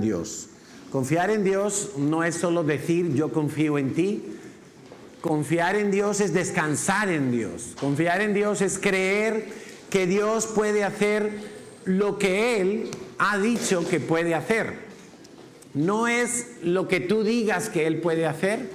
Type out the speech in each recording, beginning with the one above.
en Dios. Confiar en Dios no es solo decir yo confío en ti. Confiar en Dios es descansar en Dios. Confiar en Dios es creer que Dios puede hacer lo que Él ha dicho que puede hacer. No es lo que tú digas que Él puede hacer,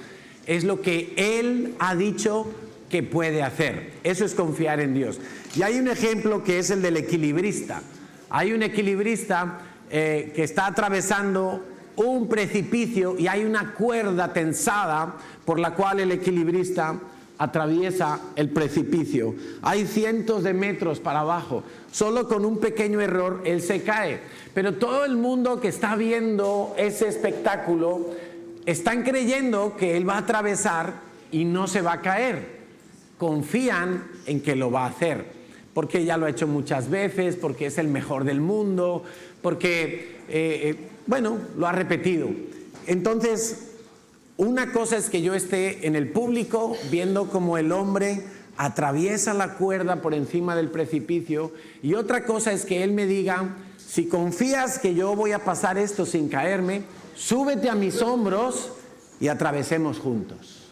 es lo que Él ha dicho que puede hacer. Eso es confiar en Dios. Y hay un ejemplo que es el del equilibrista. Hay un equilibrista que está atravesando un precipicio y hay una cuerda tensada por la cual el equilibrista atraviesa el precipicio. Hay cientos de metros para abajo. Solo con un pequeño error él se cae. Pero todo el mundo que está viendo ese espectáculo están creyendo que él va a atravesar y no se va a caer. Confían en que lo va a hacer, porque ya lo ha hecho muchas veces, porque es el mejor del mundo, porque, lo ha repetido. Entonces, una cosa es que yo esté en el público viendo cómo el hombre atraviesa la cuerda por encima del precipicio, y otra cosa es que él me diga, si confías que yo voy a pasar esto sin caerme, súbete a mis hombros y atravesemos juntos.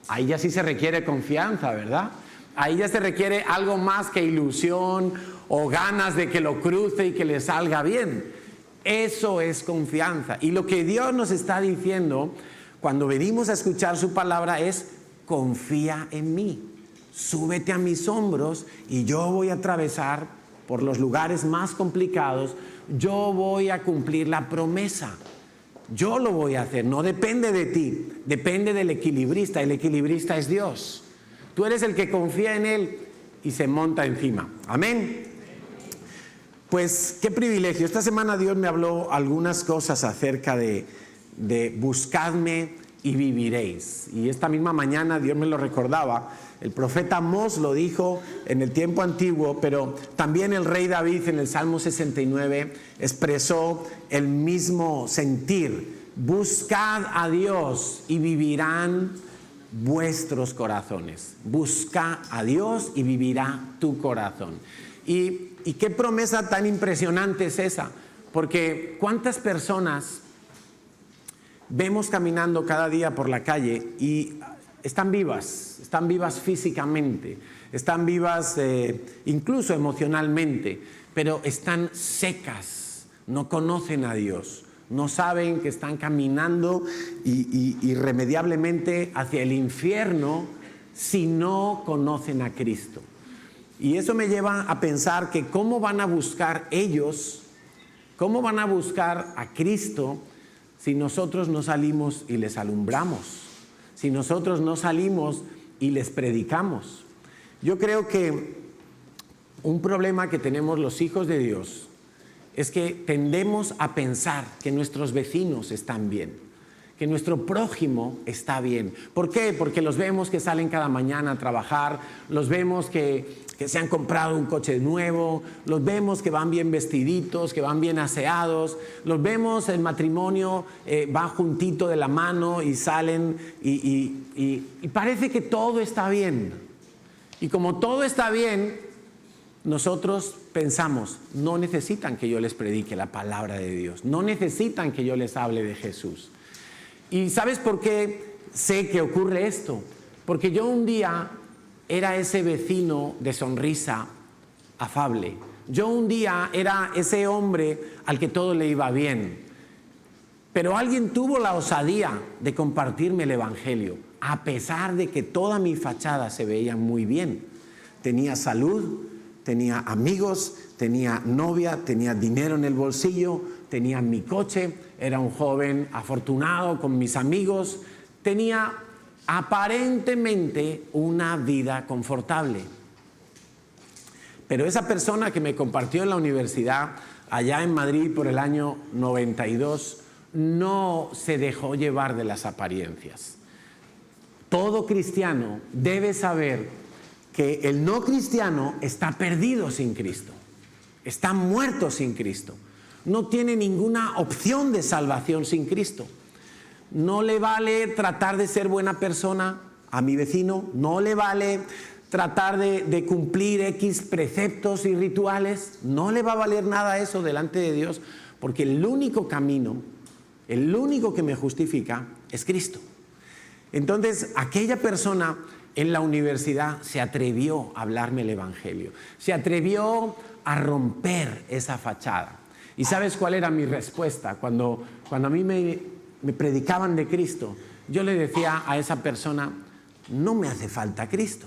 Ahí ya sí se requiere confianza, ¿verdad? Ahí ya se requiere algo más que ilusión o ganas de que lo cruce y que le salga bien. Eso es confianza. Y lo que Dios nos está diciendo cuando venimos a escuchar su palabra es: confía en mí, súbete a mis hombros y yo voy a atravesar por los lugares más complicados, yo voy a cumplir la promesa. Yo lo voy a hacer, no depende de ti, depende del equilibrista. El equilibrista es Dios. Tú eres el que confía en Él y se monta encima. Amén. Pues qué privilegio. Esta semana Dios me habló algunas cosas acerca de buscadme y viviréis. Y esta misma mañana Dios me lo recordaba. El profeta Amós lo dijo en el tiempo antiguo, pero también el rey David en el Salmo 69 expresó el mismo sentir. Buscad a Dios y vivirán vuestros corazones. Busca a Dios y vivirá tu corazón. Y qué promesa tan impresionante es esa, porque cuántas personas vemos caminando cada día por la calle y están vivas físicamente, están vivas incluso emocionalmente, pero están secas, no conocen a Dios, no saben que están caminando irremediablemente hacia el infierno si no conocen a Cristo. Y eso me lleva a pensar que cómo van a buscar ellos, cómo van a buscar a Cristo si nosotros no salimos y les alumbramos, si nosotros no salimos y les predicamos. Yo creo que un problema que tenemos los hijos de Dios es que tendemos a pensar que nuestros vecinos están bien, que nuestro prójimo está bien. ¿Por qué? Porque los vemos que salen cada mañana a trabajar, los vemos que se han comprado un coche nuevo, los vemos que van bien vestiditos, que van bien aseados, los vemos el matrimonio va juntito de la mano y salen y parece que todo está bien. Y como todo está bien, nosotros pensamos, no necesitan que yo les predique la palabra de Dios, no necesitan que yo les hable de Jesús. ¿Y sabes por qué sé que ocurre esto? Porque yo un día era ese vecino de sonrisa afable. Yo un día era ese hombre al que todo le iba bien. Pero alguien tuvo la osadía de compartirme el evangelio, a pesar de que toda mi fachada se veía muy bien. Tenía salud, tenía amigos, tenía novia, tenía dinero en el bolsillo, tenía mi coche, era un joven afortunado con mis amigos, tenía aparentemente una vida confortable. Pero esa persona que me compartió en la universidad, allá en Madrid por el año 92, no se dejó llevar de las apariencias. Todo cristiano debe saber que el no cristiano está perdido sin Cristo, está muerto sin Cristo, no tiene ninguna opción de salvación sin Cristo. No le vale tratar de ser buena persona a mi vecino, no le vale tratar de cumplir X preceptos y rituales, no le va a valer nada eso delante de Dios, porque el único camino, el único que me justifica es Cristo. Entonces, aquella persona en la universidad se atrevió a hablarme el Evangelio, se atrevió a romper esa fachada. ¿Y sabes cuál era mi respuesta? Cuando a mí me predicaban de Cristo, yo le decía a esa persona, no me hace falta Cristo,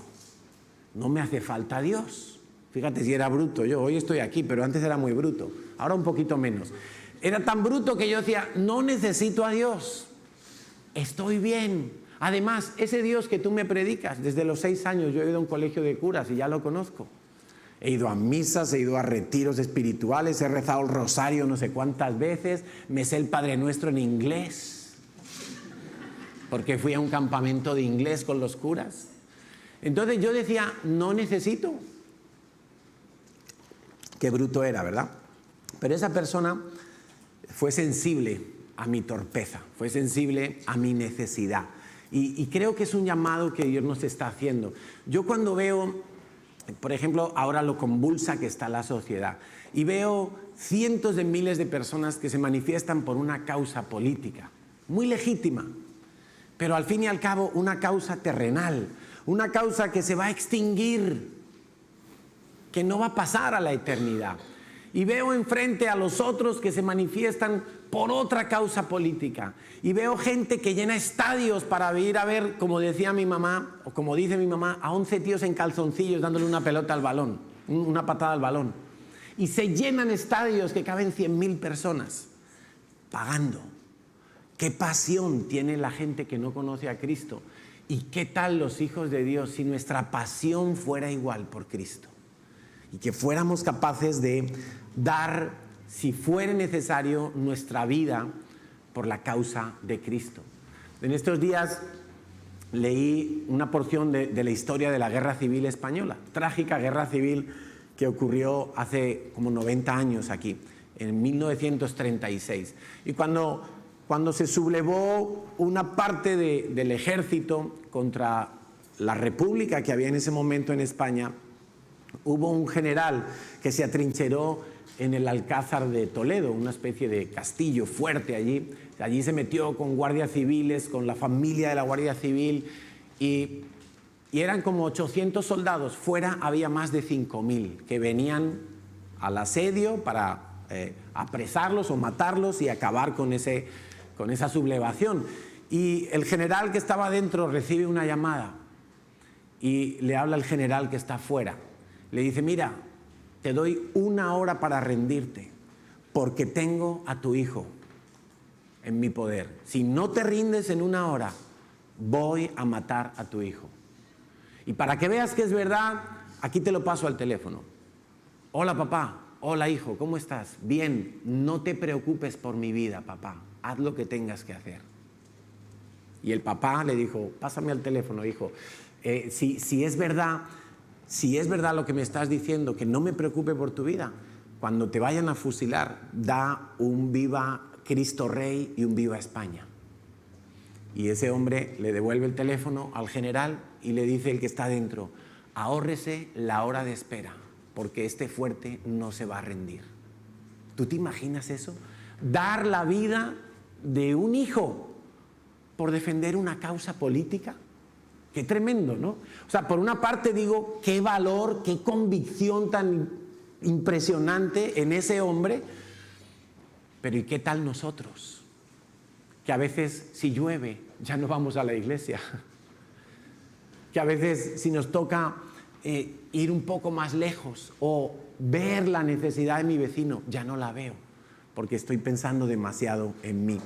no me hace falta Dios. Fíjate si era bruto yo, hoy estoy aquí, pero antes era muy bruto, ahora un poquito menos. Era tan bruto que yo decía, no necesito a Dios, estoy bien. Además, ese Dios que tú me predicas, desde los 6 años yo he ido a un colegio de curas y ya lo conozco. He ido a misas, he ido a retiros espirituales, he rezado el rosario no sé cuántas veces, me sé el Padre Nuestro en inglés, porque fui a un campamento de inglés con los curas. Entonces yo decía, no necesito. Qué bruto era, ¿verdad? Pero esa persona fue sensible a mi torpeza, fue sensible a mi necesidad. Y creo que es un llamado que Dios nos está haciendo. Yo cuando veo, por ejemplo, ahora lo convulsa que está la sociedad, y veo cientos de miles de personas que se manifiestan por una causa política, muy legítima, pero al fin y al cabo una causa terrenal, una causa que se va a extinguir, que no va a pasar a la eternidad. Y veo enfrente a los otros que se manifiestan por otra causa política. Y veo gente que llena estadios para ir a ver, como decía mi mamá, o como dice mi mamá, a 11 tíos en calzoncillos dándole una pelota al balón, una patada al balón. Y se llenan estadios que caben 100.000 personas, pagando. ¿Qué pasión tiene la gente que no conoce a Cristo? ¿Y qué tal los hijos de Dios si nuestra pasión fuera igual por Cristo? Y que fuéramos capaces de dar, si fuera necesario, nuestra vida por la causa de Cristo. En estos días leí una porción de la historia de la Guerra Civil Española, trágica guerra civil que ocurrió hace como 90 años aquí, en 1936. Y cuando se sublevó una parte del ejército contra la república que había en ese momento en España, hubo un general que se atrincheró en el Alcázar de Toledo, una especie de castillo fuerte allí. Allí se metió con guardias civiles, con la familia de la Guardia Civil, y eran como 800 soldados. Fuera había más de 5.000 que venían al asedio para apresarlos o matarlos y acabar con esa sublevación. Y el general que estaba dentro recibe una llamada y le habla al general que está fuera. Le dice, mira, te doy 1 hora para rendirte, porque tengo a tu hijo en mi poder. Si no te rindes en 1 hora, voy a matar a tu hijo. Y para que veas que es verdad, aquí te lo paso al teléfono. Hola papá, hola hijo, ¿cómo estás? Bien, no te preocupes por mi vida, papá, haz lo que tengas que hacer. Y el papá le dijo, pásame al teléfono, hijo, si es verdad lo que me estás diciendo, que no me preocupe por tu vida, cuando te vayan a fusilar, da un viva Cristo Rey y un viva España. Y ese hombre le devuelve el teléfono al general y le dice el que está dentro, ahórrese la hora de espera, porque este fuerte no se va a rendir. ¿Tú te imaginas eso? Dar la vida de un hijo por defender una causa política. Qué tremendo, ¿no? O sea, por una parte digo, qué valor, qué convicción tan impresionante en ese hombre, pero ¿y qué tal nosotros? Que a veces si llueve ya no vamos a la iglesia, que a veces si nos toca ir un poco más lejos o ver la necesidad de mi vecino, ya no la veo, porque estoy pensando demasiado en mí.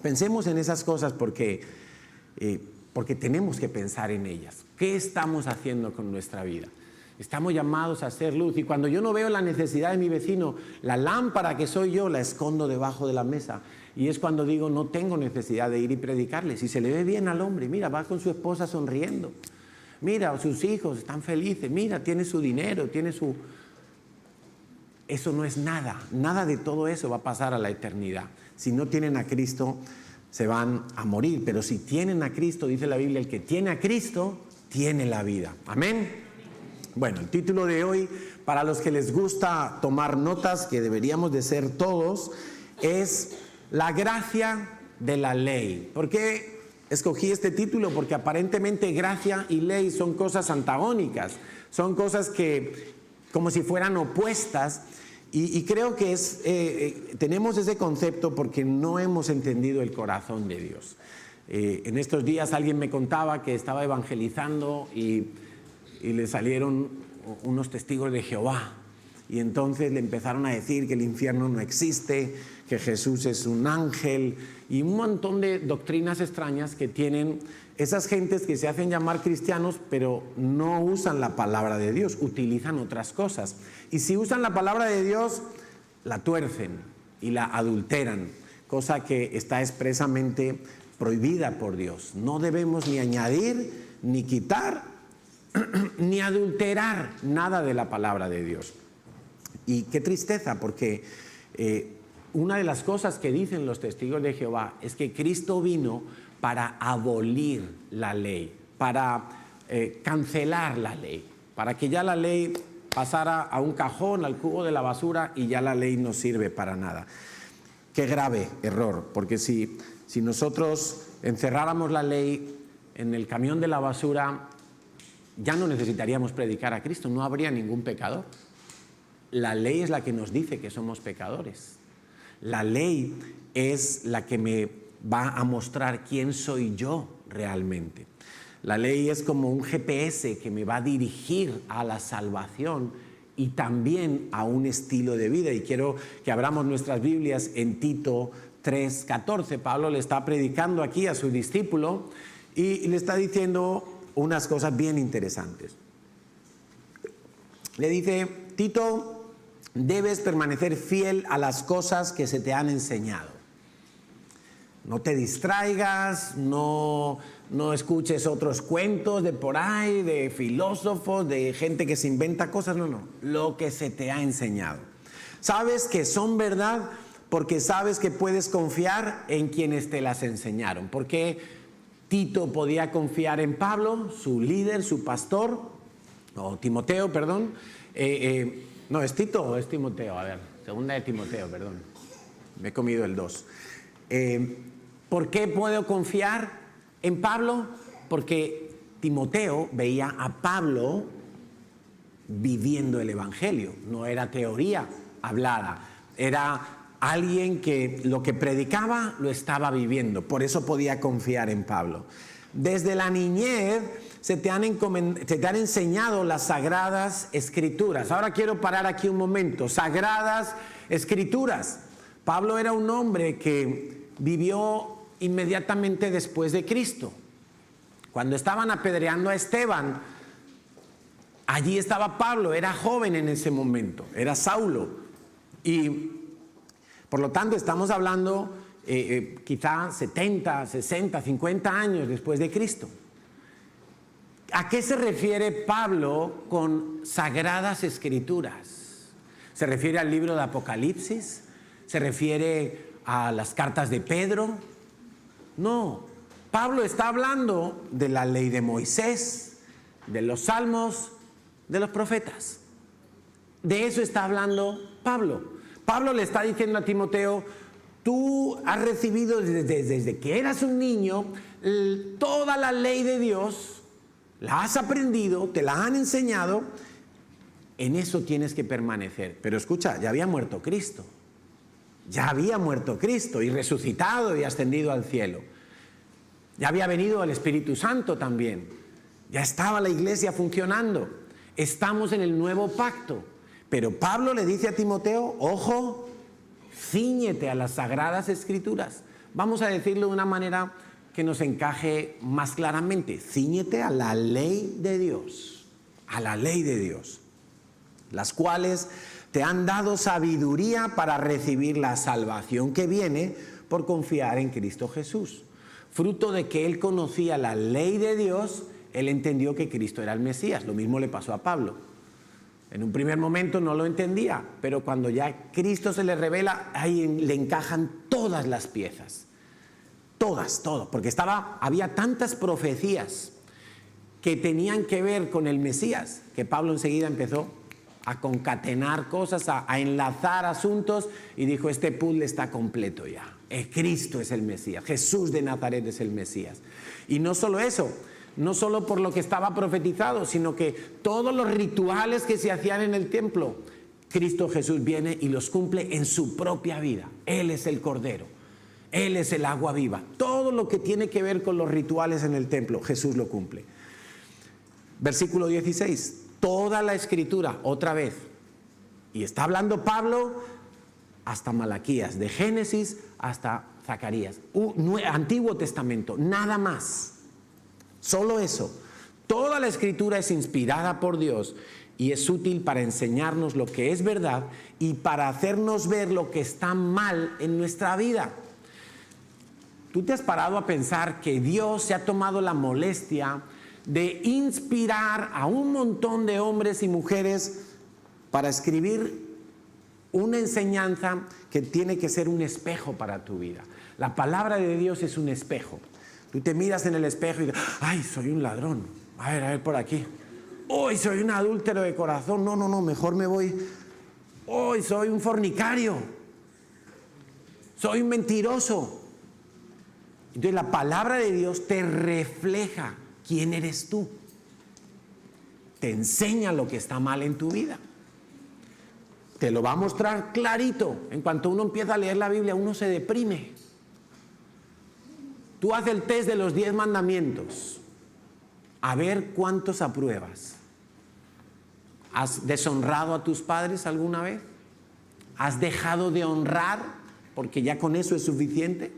Pensemos en esas cosas porque tenemos que pensar en ellas. ¿Qué estamos haciendo con nuestra vida? Estamos llamados a hacer luz, y cuando yo no veo la necesidad de mi vecino, la lámpara que soy yo la escondo debajo de la mesa, y es cuando digo, no tengo necesidad de ir y predicarle. Si se le ve bien al hombre, mira, va con su esposa sonriendo, mira, sus hijos están felices, mira, tiene su dinero, eso no es nada, nada de todo eso va a pasar a la eternidad. Si no tienen a Cristo, se van a morir, pero si tienen a Cristo, dice la Biblia, el que tiene a Cristo, tiene la vida. Amén. Bueno, el título de hoy para los que les gusta tomar notas, que deberíamos de ser todos, es la gracia de la ley. ¿Por qué escogí este título? Porque aparentemente gracia y ley son cosas antagónicas, son cosas que como si fueran opuestas, y creo que tenemos ese concepto porque no hemos entendido el corazón de Dios. En estos días alguien me contaba que estaba evangelizando y le salieron unos testigos de Jehová, y entonces le empezaron a decir que el infierno no existe, que Jesús es un ángel y un montón de doctrinas extrañas que tienen esas gentes que se hacen llamar cristianos, pero no usan la palabra de Dios, utilizan otras cosas. Y si usan la palabra de Dios, la tuercen y la adulteran, cosa que está expresamente prohibida por Dios. No debemos ni añadir, ni quitar, ni adulterar nada de la palabra de Dios. Y qué tristeza, porque una de las cosas que dicen los testigos de Jehová es que Cristo vino para abolir la ley, para cancelar la ley, para que ya la ley pasara a un cajón, al cubo de la basura, y ya la ley no sirve para nada. Qué grave error, porque si nosotros encerráramos la ley en el camión de la basura, ya no necesitaríamos predicar a Cristo, no habría ningún pecador. La ley es la que nos dice que somos pecadores. La ley es la que me va a mostrar quién soy yo realmente. La ley es como un GPS que me va a dirigir a la salvación y también a un estilo de vida. Y quiero que abramos nuestras Biblias en Tito 3:14. Pablo le está predicando aquí a su discípulo y le está diciendo unas cosas bien interesantes. Le dice: Tito, debes permanecer fiel a las cosas que se te han enseñado. No te distraigas, no escuches otros cuentos de por ahí, de filósofos, de gente que se inventa cosas, no, lo que se te ha enseñado. Sabes que son verdad porque sabes que puedes confiar en quienes te las enseñaron. Porque Tito podía confiar en Pablo, su líder, su pastor, o Timoteo, perdón. No, ¿es Tito o es Timoteo? A ver, segunda de Timoteo, perdón. Me he comido el 2. ¿Por qué puedo confiar en Pablo? Porque Timoteo veía a Pablo viviendo el Evangelio. No era teoría hablada, era alguien que lo que predicaba lo estaba viviendo. Por eso podía confiar en Pablo. Desde la niñez se te han enseñado las Sagradas Escrituras. Ahora quiero parar aquí un momento. Sagradas Escrituras. Pablo era un hombre que vivió inmediatamente después de Cristo. Cuando estaban apedreando a Esteban, allí estaba Pablo, era joven en ese momento, era Saulo. Y por lo tanto estamos hablando quizá 70, 60, 50 años después de Cristo. ¿A qué se refiere Pablo con Sagradas Escrituras? ¿Se refiere al libro de Apocalipsis? ¿Se refiere a las cartas de Pedro? No, Pablo está hablando de la ley de Moisés, de los salmos, de los profetas. De eso está hablando Pablo. Pablo le está diciendo a Timoteo: tú has recibido desde que eras un niño toda la ley de Dios, la has aprendido, te la han enseñado, en eso tienes que permanecer. Pero escucha, ya había muerto Cristo. Ya había muerto Cristo y resucitado y ascendido al cielo. Ya había venido el Espíritu Santo también. Ya estaba la iglesia funcionando. Estamos en el nuevo pacto. Pero Pablo le dice a Timoteo: ojo, cíñete a las Sagradas Escrituras. Vamos a decirlo de una manera que nos encaje más claramente. Cíñete a la ley de Dios. A la ley de Dios. Las cuales te han dado sabiduría para recibir la salvación que viene por confiar en Cristo Jesús. Fruto de que él conocía la ley de Dios, él entendió que Cristo era el Mesías. Lo mismo le pasó a Pablo. En un primer momento no lo entendía, pero cuando ya Cristo se le revela, ahí le encajan todas las piezas. Todas, porque había tantas profecías que tenían que ver con el Mesías, que Pablo enseguida empezó a concatenar cosas, a enlazar asuntos, y dijo, este puzzle está completo ya. Cristo es el Mesías, Jesús de Nazaret es el Mesías. Y no solo eso, no solo por lo que estaba profetizado, sino que todos los rituales que se hacían en el templo, Cristo Jesús viene y los cumple en su propia vida. Él es el Cordero, Él es el agua viva. Todo lo que tiene que ver con los rituales en el templo, Jesús lo cumple. Versículo 16, toda la Escritura, otra vez, y está hablando Pablo hasta Malaquías, de Génesis hasta Zacarías, Antiguo Testamento, nada más. Solo eso. Toda la Escritura es inspirada por Dios y es útil para enseñarnos lo que es verdad y para hacernos ver lo que está mal en nuestra vida. ¿Tú te has parado a pensar que Dios se ha tomado la molestia de inspirar a un montón de hombres y mujeres para escribir una enseñanza que tiene que ser un espejo para tu vida? La palabra de Dios es un espejo. Tú te miras en el espejo y dices, ay, soy un ladrón. A ver por aquí. Hoy soy un adúltero de corazón. No, mejor me voy. Hoy soy un fornicario. Soy un mentiroso. Entonces la palabra de Dios te refleja quién eres tú. Te enseña lo que está mal en tu vida. Te lo va a mostrar clarito. En cuanto uno empieza a leer la Biblia, uno se deprime. Tú haces el test de los 10 mandamientos. A ver cuántos apruebas. ¿Has deshonrado a tus padres alguna vez? ¿Has dejado de honrar? Porque ya con eso es suficiente.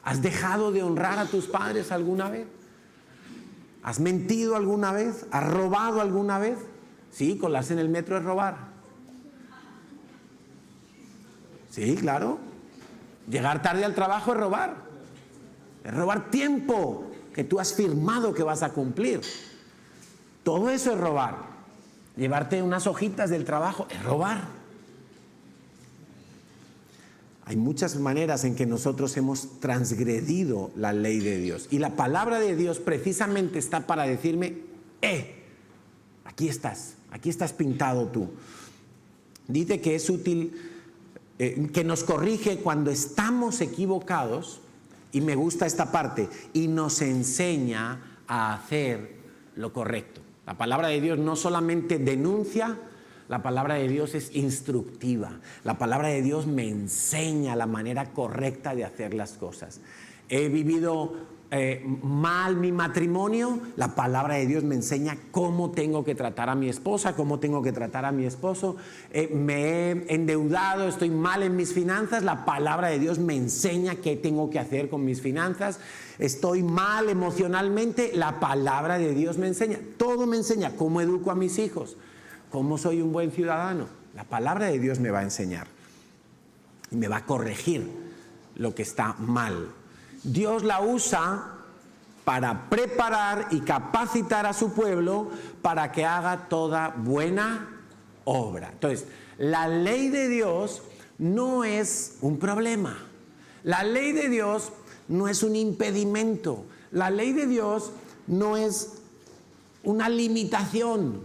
¿Has dejado de honrar a tus padres alguna vez? ¿Has mentido alguna vez? ¿Has robado alguna vez? Sí, colarse en el metro es robar. Sí, claro. Llegar tarde al trabajo es robar. Es robar tiempo que tú has firmado que vas a cumplir. Todo eso es robar. Llevarte unas hojitas del trabajo es robar. Hay muchas maneras en que nosotros hemos transgredido la ley de Dios. Y la palabra de Dios precisamente está para decirme, aquí estás pintado tú. Dice que es útil, que nos corrige cuando estamos equivocados. Y me gusta esta parte, y nos enseña a hacer lo correcto. La palabra de Dios no solamente denuncia, la palabra de Dios es instructiva. La palabra de Dios me enseña la manera correcta de hacer las cosas. He vivido mal mi matrimonio, la palabra de Dios me enseña cómo tengo que tratar a mi esposa, cómo tengo que tratar a mi esposo. Me he endeudado, estoy mal en mis finanzas, la palabra de Dios me enseña qué tengo que hacer con mis finanzas. Estoy mal emocionalmente, la palabra de Dios me enseña. Todo me enseña cómo educo a mis hijos, cómo soy un buen ciudadano. La palabra de Dios me va a enseñar y me va a corregir lo que está mal. Dios la usa para preparar y capacitar a su pueblo para que haga toda buena obra. Entonces, la ley de Dios no es un problema. La ley de Dios no es un impedimento. La ley de Dios no es una limitación.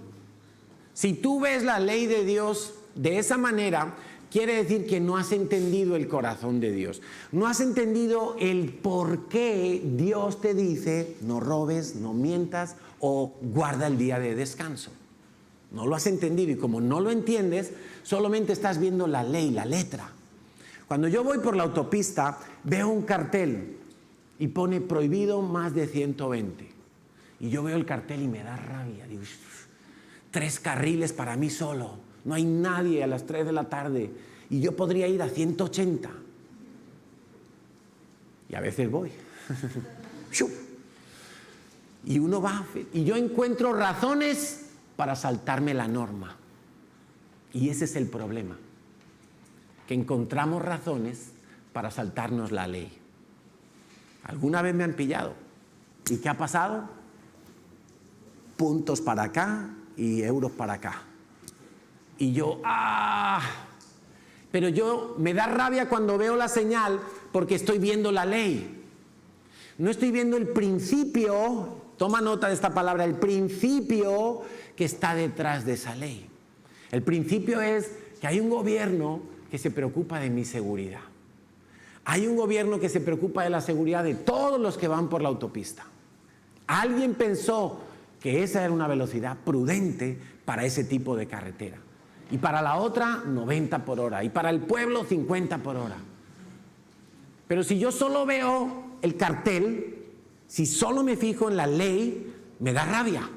Si tú ves la ley de Dios de esa manera, quiere decir que no has entendido el corazón de Dios. No has entendido el por qué Dios te dice no robes, no mientas o guarda el día de descanso. No lo has entendido y como no lo entiendes, solamente estás viendo la ley, la letra. Cuando yo voy por la autopista, veo un cartel y pone prohibido más de 120. Y yo veo el cartel y me da rabia. Digo, 3 carriles para mí solo. No hay nadie a las 3 de la tarde y yo podría ir a 180. Y a veces voy. Y uno va y yo encuentro razones para saltarme la norma. Y ese es el problema, que encontramos razones para saltarnos la ley. ¿Alguna vez me han pillado? ¿Y qué ha pasado? Puntos para acá y euros para acá. Y yo, pero yo me da rabia cuando veo la señal porque estoy viendo la ley. No estoy viendo el principio, toma nota de esta palabra, el principio que está detrás de esa ley. El principio es que hay un gobierno que se preocupa de mi seguridad. Hay un gobierno que se preocupa de la seguridad de todos los que van por la autopista. Alguien pensó que esa era una velocidad prudente para ese tipo de carretera. Y para la otra, 90 por hora. Y para el pueblo, 50 por hora. Pero si yo solo veo el cartel, si solo me fijo en la ley, me da rabia.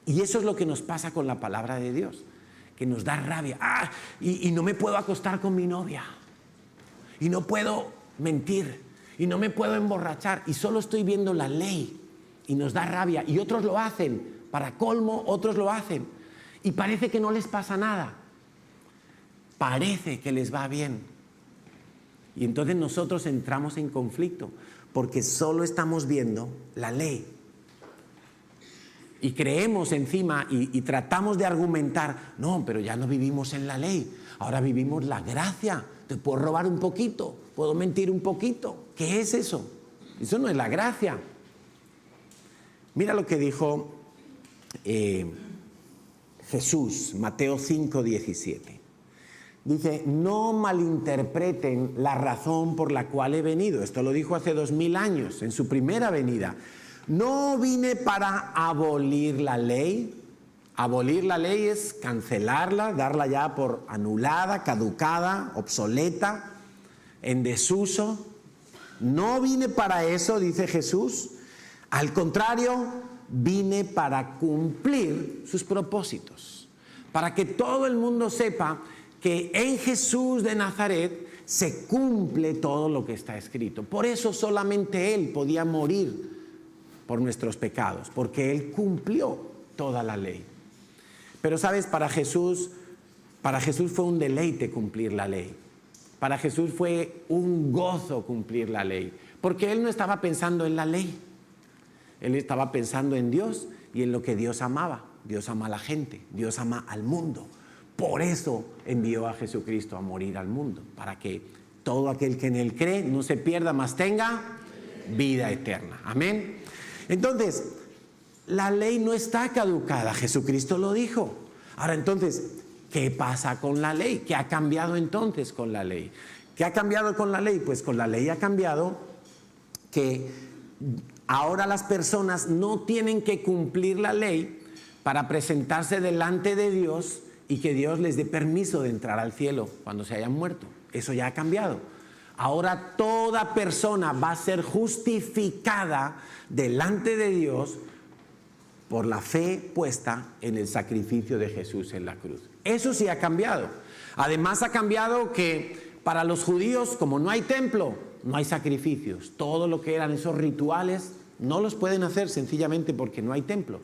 Y eso es lo que nos pasa con la palabra de Dios, que nos da rabia. Y no me puedo acostar con mi novia. Y no puedo mentir. Y no me puedo emborrachar. Y solo estoy viendo la ley. Y nos da rabia. Y otros lo hacen. Para colmo, otros lo hacen. Y parece que no les pasa nada. Parece que les va bien. Y entonces nosotros entramos en conflicto, porque solo estamos viendo la ley. Y creemos encima y tratamos de argumentar, no, pero ya no vivimos en la ley, ahora vivimos la gracia. Te puedo robar un poquito, puedo mentir un poquito. ¿Qué es eso? Eso no es la gracia. Mira lo que dijo Jesús, Mateo 5:17. Dice, no malinterpreten la razón por la cual he venido. Esto lo dijo hace 2000 años, en su primera venida. No vine para abolir la ley. Abolir la ley es cancelarla, darla ya por anulada, caducada, obsoleta, en desuso. No vine para eso, dice Jesús. Al contrario, vine para cumplir sus propósitos. Para que todo el mundo sepa que en Jesús de Nazaret se cumple todo lo que está escrito. Por eso solamente Él podía morir por nuestros pecados, porque Él cumplió toda la ley. Pero sabes, para Jesús fue un deleite cumplir la ley. Para Jesús fue un gozo cumplir la ley, porque Él no estaba pensando en la ley. Él estaba pensando en Dios y en lo que Dios amaba. Dios ama a la gente, Dios ama al mundo. Por eso envió a Jesucristo a morir al mundo, para que todo aquel que en Él cree no se pierda, mas tenga vida eterna. Amén. Entonces, la ley no está caducada, Jesucristo lo dijo. Ahora entonces, ¿qué pasa con la ley? ¿Qué ha cambiado entonces con la ley? ¿Qué ha cambiado con la ley? Pues con la ley ha cambiado que ahora las personas no tienen que cumplir la ley para presentarse delante de Dios y que Dios les dé permiso de entrar al cielo cuando se hayan muerto. Eso ya ha cambiado. Ahora toda persona va a ser justificada delante de Dios por la fe puesta en el sacrificio de Jesús en la cruz. Eso sí ha cambiado. Además ha cambiado que para los judíos, como no hay templo, no hay sacrificios. Todo lo que eran esos rituales no los pueden hacer sencillamente porque no hay templo.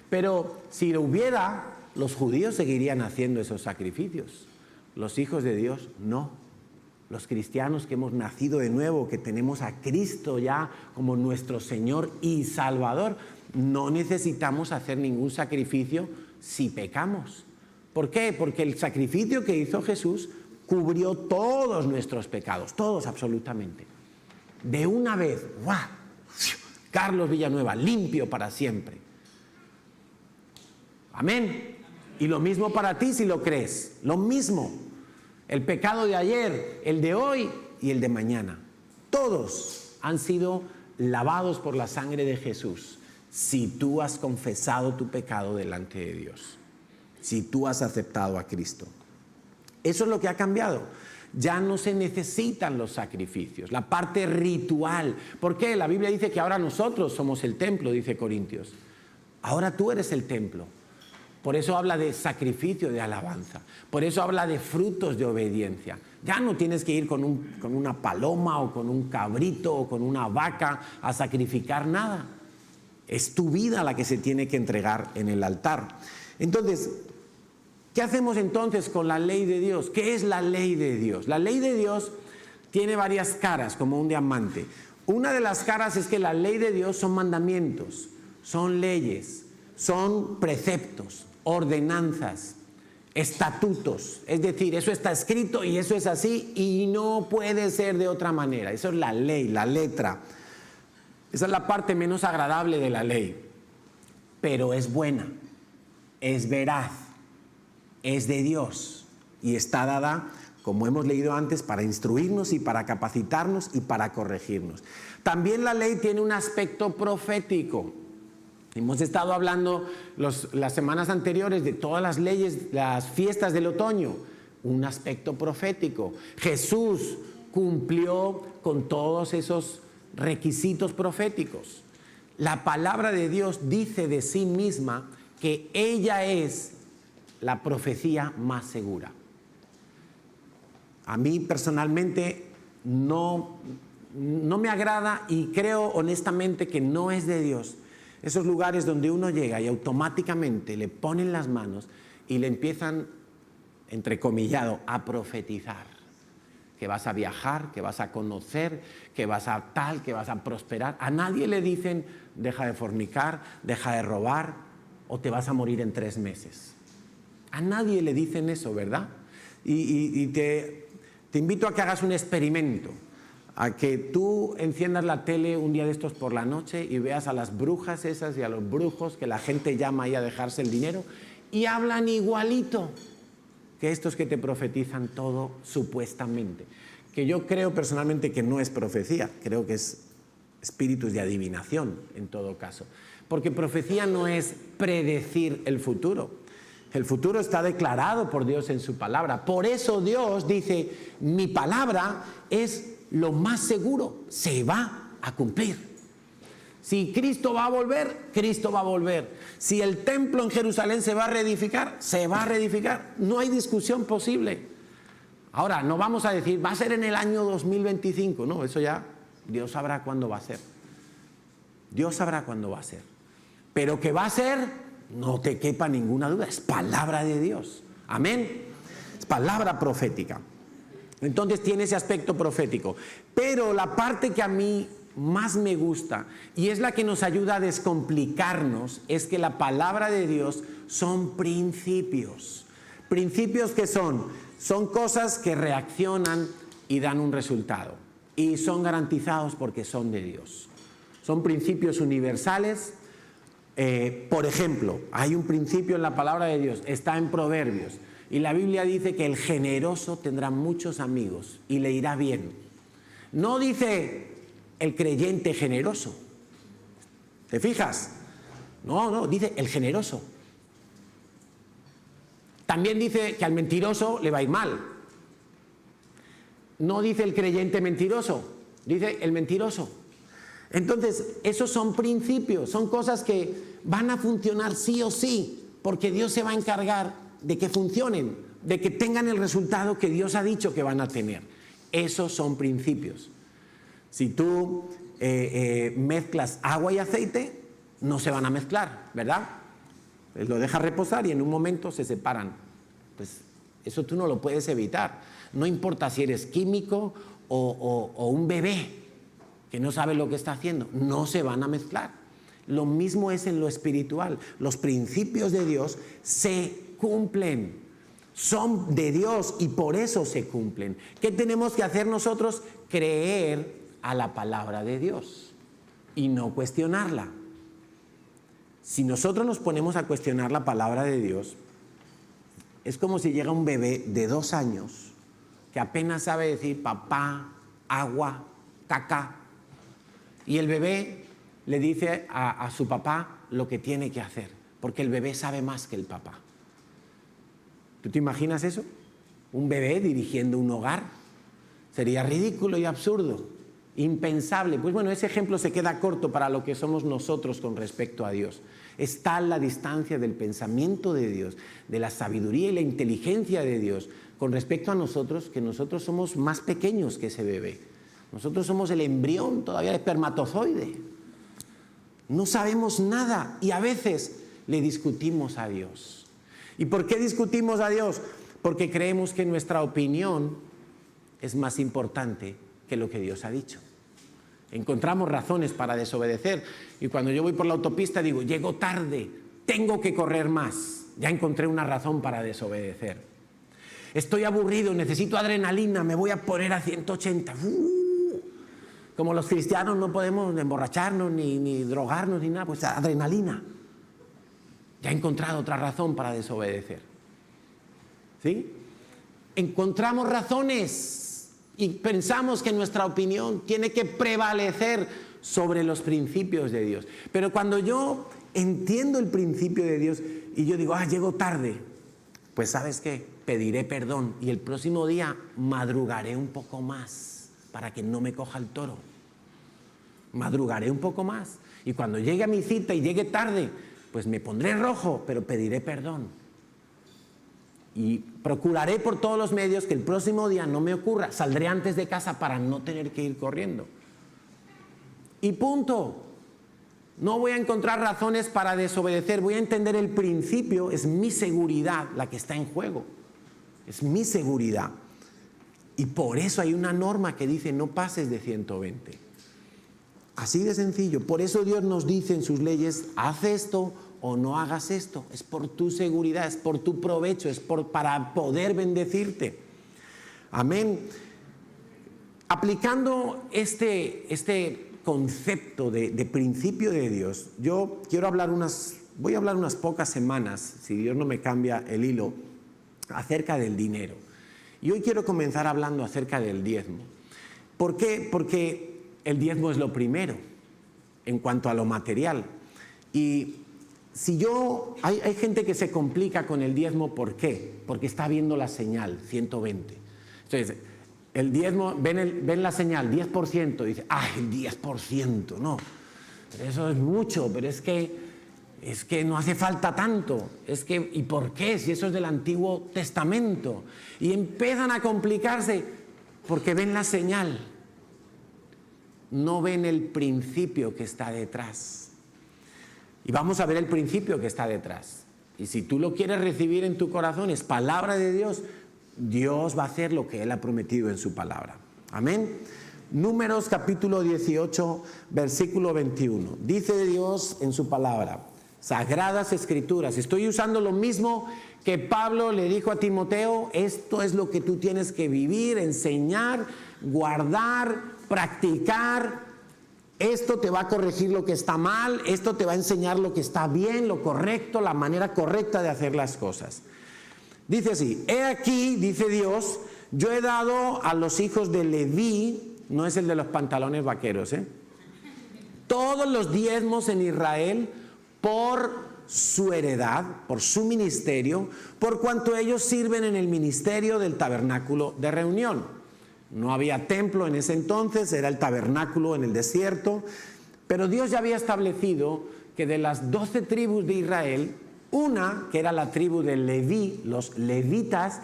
Pero si lo hubiera, los judíos seguirían haciendo esos sacrificios. Los hijos de Dios no. Los cristianos que hemos nacido de nuevo, que tenemos a Cristo ya como nuestro Señor y Salvador, no necesitamos hacer ningún sacrificio si pecamos. ¿Por qué? Porque el sacrificio que hizo Jesús cubrió todos nuestros pecados, todos absolutamente. De una vez, ¡guau! Carlos Villanueva, limpio para siempre. Amén. Y lo mismo para ti si lo crees, lo mismo. El pecado de ayer, el de hoy y el de mañana. Todos han sido lavados por la sangre de Jesús si tú has confesado tu pecado delante de Dios. Si tú has aceptado a Cristo. Eso es lo que ha cambiado. Ya no se necesitan los sacrificios, la parte ritual. ¿Por qué? La Biblia dice que ahora nosotros somos el templo, dice Corintios. Ahora tú eres el templo. Por eso habla de sacrificio de alabanza. Por eso habla de frutos de obediencia. Ya no tienes que ir con una paloma o con un cabrito o con una vaca a sacrificar nada. Es tu vida la que se tiene que entregar en el altar. Entonces, ¿qué hacemos entonces con la ley de Dios? ¿Qué es la ley de Dios? La ley de Dios tiene varias caras, como un diamante. Una de las caras es que la ley de Dios son mandamientos, son leyes, son preceptos, ordenanzas, estatutos. Es decir, eso está escrito y eso es así y no puede ser de otra manera. Eso es la ley, la letra. Esa es la parte menos agradable de la ley, pero es buena, es veraz. es de Dios y está dada, como hemos leído antes, para instruirnos y para capacitarnos y para corregirnos. También la ley tiene un aspecto profético. Hemos estado hablando las semanas anteriores de todas las leyes, las fiestas del otoño, un aspecto profético. Jesús cumplió con todos esos requisitos proféticos. La palabra de Dios dice de sí misma que ella es la profecía más segura. A mí personalmente no me agrada y creo honestamente que no es de Dios. Esos lugares donde uno llega y automáticamente le ponen las manos y le empiezan, entrecomillado, a profetizar. Que vas a viajar, que vas a conocer, que vas a tal, que vas a prosperar. A nadie le dicen, deja de fornicar, deja de robar o te vas a morir en 3 meses. A nadie le dicen eso, ¿verdad? Y te invito a que hagas un experimento. A que tú enciendas la tele un día de estos por la noche y veas a las brujas esas y a los brujos que la gente llama ahí a dejarse el dinero y hablan igualito que estos que te profetizan todo supuestamente. Que yo creo personalmente que no es profecía, creo que es espíritus de adivinación en todo caso. Porque profecía no es predecir el futuro. El futuro está declarado por Dios en su palabra. Por eso Dios dice, mi palabra es lo más seguro, se va a cumplir. Si Cristo va a volver, Cristo va a volver. Si el templo en Jerusalén se va a reedificar, se va a reedificar. No hay discusión posible. Ahora, no vamos a decir, va a ser en el año 2025. No, eso ya, Dios sabrá cuándo va a ser. Dios sabrá cuándo va a ser. Pero que va a ser, no te quepa ninguna duda, es palabra de Dios. Amén. Es palabra profética. Entonces tiene ese aspecto profético. Pero la parte que a mí más me gusta y es la que nos ayuda a descomplicarnos es que la palabra de Dios son principios. Principios que son cosas que reaccionan y dan un resultado. Y son garantizados porque son de Dios. Son principios universales. Por ejemplo, hay un principio en la palabra de Dios, está en Proverbios. Y la Biblia dice que el generoso tendrá muchos amigos y le irá bien. No dice el creyente generoso. ¿Te fijas? No, dice el generoso. También dice que al mentiroso le va a ir mal. No dice el creyente mentiroso, dice el mentiroso. Entonces, esos son principios, son cosas que van a funcionar sí o sí, porque Dios se va a encargar de que funcionen, de que tengan el resultado que Dios ha dicho que van a tener. Esos son principios. Si tú mezclas agua y aceite, no se van a mezclar, ¿verdad? Lo dejas reposar y en un momento se separan. Pues eso tú no lo puedes evitar. No importa si eres químico o un bebé que no sabe lo que está haciendo, no se van a mezclar. Lo mismo es en lo espiritual. Los principios de Dios se cumplen, son de Dios y por eso se cumplen. ¿Qué tenemos que hacer nosotros? Creer a la palabra de Dios y no cuestionarla. Si nosotros nos ponemos a cuestionar la palabra de Dios, es como si llega un bebé de 2 años que apenas sabe decir papá, agua, caca, y el bebé le dice a su papá lo que tiene que hacer, porque el bebé sabe más que el papá. ¿Tú te imaginas eso? ¿Un bebé dirigiendo un hogar? Sería ridículo y absurdo, impensable. Pues bueno, ese ejemplo se queda corto para lo que somos nosotros con respecto a Dios. Está la distancia del pensamiento de Dios, de la sabiduría y la inteligencia de Dios con respecto a nosotros, que nosotros somos más pequeños que ese bebé. Nosotros somos el embrión, todavía el espermatozoide. No sabemos nada y a veces le discutimos a Dios. ¿Y por qué discutimos a Dios? Porque creemos que nuestra opinión es más importante que lo que Dios ha dicho. Encontramos razones para desobedecer. Y cuando yo voy por la autopista digo, llego tarde, tengo que correr más. Ya encontré una razón para desobedecer. Estoy aburrido, necesito adrenalina, me voy a poner a 180. Como los cristianos no podemos emborracharnos, ni drogarnos, ni nada, pues adrenalina. Ya he encontrado otra razón para desobedecer. ¿sí? Encontramos razones y pensamos que nuestra opinión tiene que prevalecer sobre los principios de Dios. Pero cuando yo entiendo el principio de Dios y yo digo, llego tarde, pues ¿sabes qué? Pediré perdón y el próximo día madrugaré un poco más para que no me coja el toro. Madrugaré un poco más y cuando llegue a mi cita y llegue tarde, pues me pondré rojo, pero pediré perdón. Y procuraré por todos los medios que el próximo día no me ocurra. Saldré antes de casa para no tener que ir corriendo. Y punto. No voy a encontrar razones para desobedecer. Voy a entender el principio. Es mi seguridad la que está en juego. Es mi seguridad. Y por eso hay una norma que dice no pases de 120. Así de sencillo. Por eso Dios nos dice en sus leyes, haz esto o no hagas esto. Es por tu seguridad, es por tu provecho, es para poder bendecirte. Amén. Aplicando este concepto de principio de Dios, yo voy a hablar unas pocas semanas, si Dios no me cambia el hilo, acerca del dinero. Y hoy quiero comenzar hablando acerca del diezmo. ¿Por qué? Porque el diezmo es lo primero en cuanto a lo material. Y hay gente que se complica con el diezmo, ¿por qué? Porque está viendo la señal, 120. Entonces, el diezmo, ven la señal, 10%, dice, el 10%, no, pero eso es mucho, pero es que no hace falta tanto, ¿y por qué? Si eso es del Antiguo Testamento. Y empiezan a complicarse porque ven la señal, no ven el principio que está detrás. Y vamos a ver el principio que está detrás. Y si tú lo quieres recibir en tu corazón, es palabra de Dios, Dios va a hacer lo que Él ha prometido en su palabra. Amén. Números capítulo 18, versículo 21. Dice Dios en su palabra, Sagradas Escrituras. Estoy usando lo mismo que Pablo le dijo a Timoteo. Esto es lo que tú tienes que vivir, enseñar, guardar, practicar. Esto te va a corregir lo que está mal, esto te va a enseñar lo que está bien, lo correcto, la manera correcta de hacer las cosas. Dice así, he aquí, dice Dios, yo he dado a los hijos de Leví, no es el de los pantalones vaqueros, todos los diezmos en Israel por su heredad, por su ministerio, por cuanto ellos sirven en el ministerio del tabernáculo de reunión. No había templo en ese entonces, era el tabernáculo en el desierto, pero Dios ya había establecido que de las 12 tribus de Israel, una, que era la tribu de Leví, los levitas,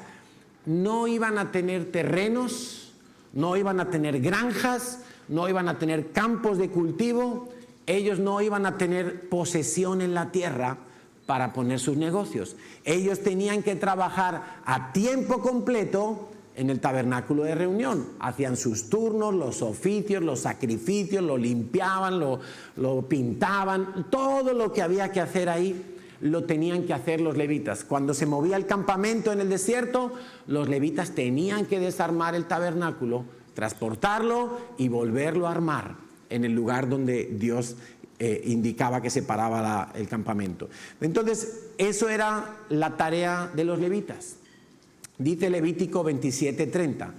no iban a tener terrenos, no iban a tener granjas, no iban a tener campos de cultivo, ellos no iban a tener posesión en la tierra para poner sus negocios. Ellos tenían que trabajar a tiempo completo en el tabernáculo de reunión. Hacían sus turnos, los oficios, los sacrificios, lo limpiaban, lo pintaban, todo lo que había que hacer ahí lo tenían que hacer los levitas. Cuando se movía el campamento en el desierto, los levitas tenían que desarmar el tabernáculo, transportarlo y volverlo a armar en el lugar donde Dios indicaba que se paraba el campamento. Entonces, eso era la tarea de los levitas. Dice Levítico 27:30,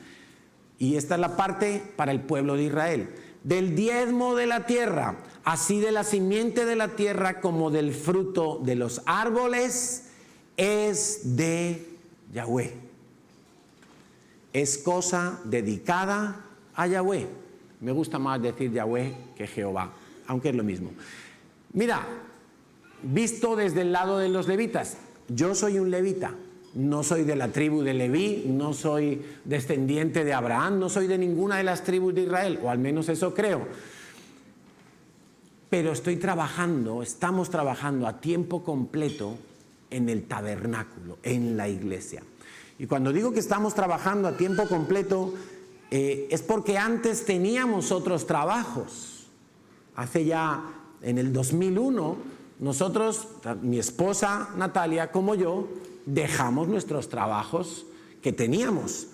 y esta es la parte para el pueblo de Israel. Del diezmo de la tierra, así de la simiente de la tierra como del fruto de los árboles, es de Yahweh. Es cosa dedicada a Yahweh. Me gusta más decir Yahweh que Jehová, aunque es lo mismo. Mira, visto desde el lado de los levitas, yo soy un levita. No soy de la tribu de Leví, no soy descendiente de Abraham, no soy de ninguna de las tribus de Israel, o al menos eso creo. Pero estamos trabajando a tiempo completo en el tabernáculo, en la iglesia. Y cuando digo que estamos trabajando a tiempo completo, es porque antes teníamos otros trabajos. Hace ya, en el 2001, nosotros, mi esposa Natalia como yo, dejamos nuestros trabajos que teníamos.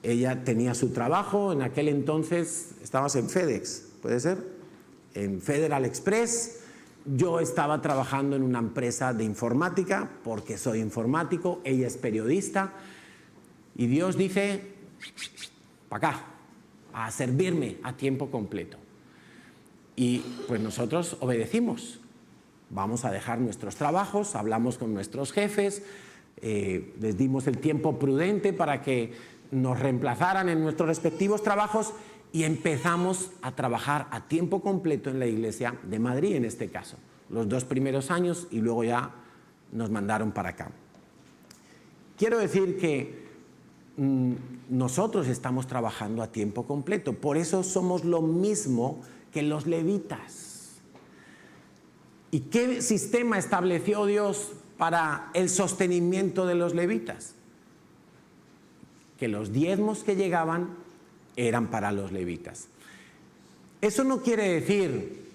Ella tenía su trabajo, en aquel entonces estábamos en FedEx, ¿puede ser? En Federal Express. Yo estaba trabajando en una empresa de informática, porque soy informático, ella es periodista. Y Dios dice, para acá, a servirme a tiempo completo. Y pues nosotros obedecimos. Vamos a dejar nuestros trabajos, hablamos con nuestros jefes, les dimos el tiempo prudente para que nos reemplazaran en nuestros respectivos trabajos y empezamos a trabajar a tiempo completo en la iglesia de Madrid, en este caso. Los 2 primeros años y luego ya nos mandaron para acá. Quiero decir que nosotros estamos trabajando a tiempo completo, por eso somos lo mismo que los levitas. ¿Y qué sistema estableció Dios para el sostenimiento de los levitas? Que los diezmos que llegaban eran para los levitas. Eso no quiere decir,